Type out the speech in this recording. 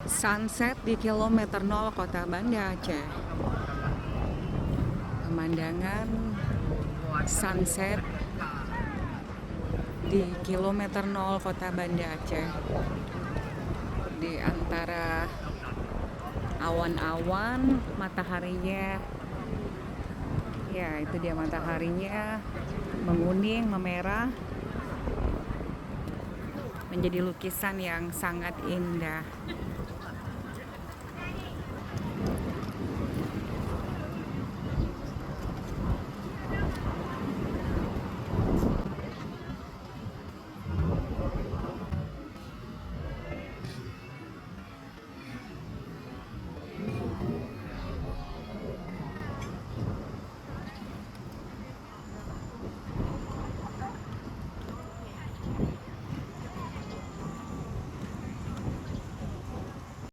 Sunset di kilometer 0 Kota Banda Aceh. Pemandangan sunset di kilometer 0 Kota Banda Aceh. Di antara awan-awan, mataharinya, ya itu dia mataharinya menguning, memerah, menjadi lukisan yang sangat indah.